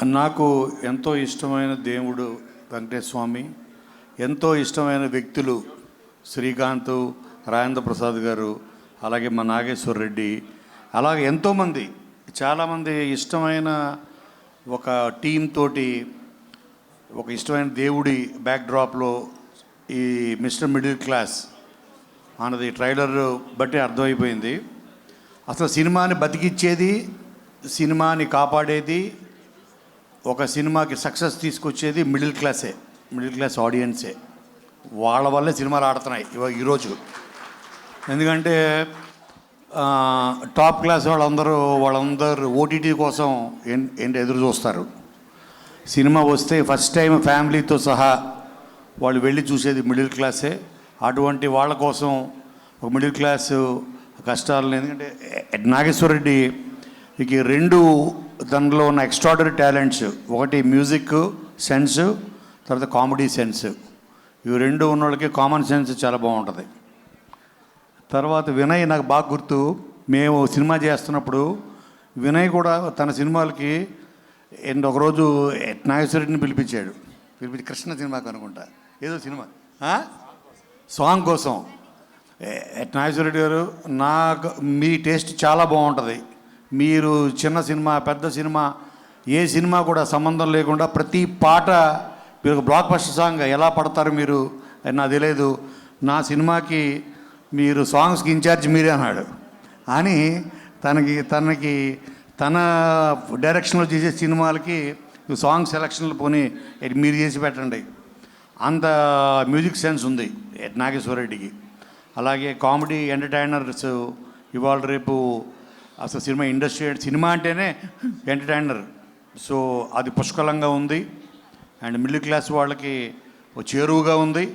నాకు ఎంతో ఇష్టమైన దేవుడు వెంకటేశ్వర స్వామి, ఎంతో ఇష్టమైన వ్యక్తులు శ్రీకాంత్, రాజేంద్ర ప్రసాద్ గారు, అలాగే మా నాగేశ్వర రెడ్డి, అలాగే ఎంతోమంది చాలామంది ఇష్టమైన ఒక టీం తోటి ఒక ఇష్టమైన దేవుడి బ్యాక్డ్రాప్లో ఈ మిస్టర్ మిడిల్ క్లాస్ అన్నది ట్రైలర్ బట్టి అర్థమైపోయింది. అసలు సినిమాని బతికిచ్చేది, సినిమాని కాపాడేది, ఒక సినిమాకి సక్సెస్ తీసుకొచ్చేది మిడిల్ క్లాస్ ఆడియన్సే. వాళ్ళ వల్లే సినిమాలు ఆడుతున్నాయి ఈరోజు. ఎందుకంటే టాప్ క్లాస్ వాళ్ళందరూ ఓటీటీ కోసం ఎదురు చూస్తారు. సినిమా వస్తే ఫస్ట్ టైం ఫ్యామిలీతో సహా వాళ్ళు వెళ్ళి చూసేది మిడిల్ క్లాసే. అటువంటి వాళ్ళ కోసం ఒక మిడిల్ క్లాస్ కష్టాలను, ఎందుకంటే నాగేశ్వర రెడ్డి ఇక రెండు దానిలో ఉన్న ఎక్స్ట్రాడనరీ టాలెంట్స్, ఒకటి మ్యూజిక్ సెన్స్, తర్వాత కామెడీ సెన్స్. ఇవి రెండు ఉన్న వాళ్ళకి కామన్ సెన్స్ చాలా బాగుంటుంది. తర్వాత వినయ్ నాకు బాగా గుర్తు, మేము సినిమా చేస్తున్నప్పుడు వినయ్ కూడా తన సినిమాలకి ఒకరోజు నాగేశ్వర రెడ్డిని పిలిపించి కృష్ణ సినిమాకి అనుకుంటా ఏదో సినిమా సాంగ్ కోసం. నాగేశ్వర రెడ్డి గారు, మీ టేస్ట్ చాలా బాగుంటుంది, మీరు చిన్న సినిమా పెద్ద సినిమా ఏ సినిమా కూడా సంబంధం లేకుండా ప్రతి పాట మీరు బ్లాక్ బస్టర్ సాంగ్ ఎలా పడతారు మీరు నాకు తెలియదు, నా సినిమాకి మీరు సాంగ్స్కి ఇన్ఛార్జ్ మీరే అన్నాడు. అని తన డైరెక్షన్లో చేసే సినిమాలకి సాంగ్ సెలక్షన్లు పోనీ మీరు చేసి పెట్టండి, అంత మ్యూజిక్ సెన్స్ ఉంది నాగేశ్వర రెడ్డికి. అలాగే కామెడీ ఎంటర్టైనర్స్ ఇవాళ రేపు అసలు సినిమా అంటేనే ఎంటర్టైనర్. సో అది పుష్కలంగా ఉంది అండ్ మిడిల్ క్లాస్ వాళ్ళకి చేరువుగా ఉంది.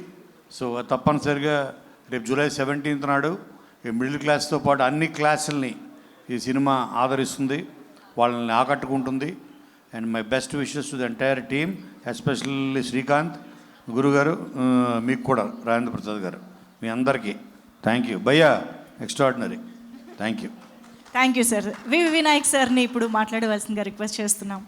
సో తప్పనిసరిగా రేపు జూలై 17th నాడు ఈ మిడిల్ క్లాస్తో పాటు అన్ని క్లాసుల్ని ఈ సినిమా ఆదరిస్తుంది, వాళ్ళని ఆకట్టుకుంటుంది. And my best wishes to the entire team, especially Srikanth గురుగారు, మీకు కూడా రాజేంద్ర ప్రసాద్ గారు, మీ అందరికీ థ్యాంక్ యూ. భయ్యా extraordinary, thank you. Thank you sir. Vinayak సార్ని ఇప్పుడు మాట్లాడవలసిందిగా రిక్వెస్ట్ చేస్తున్నాం.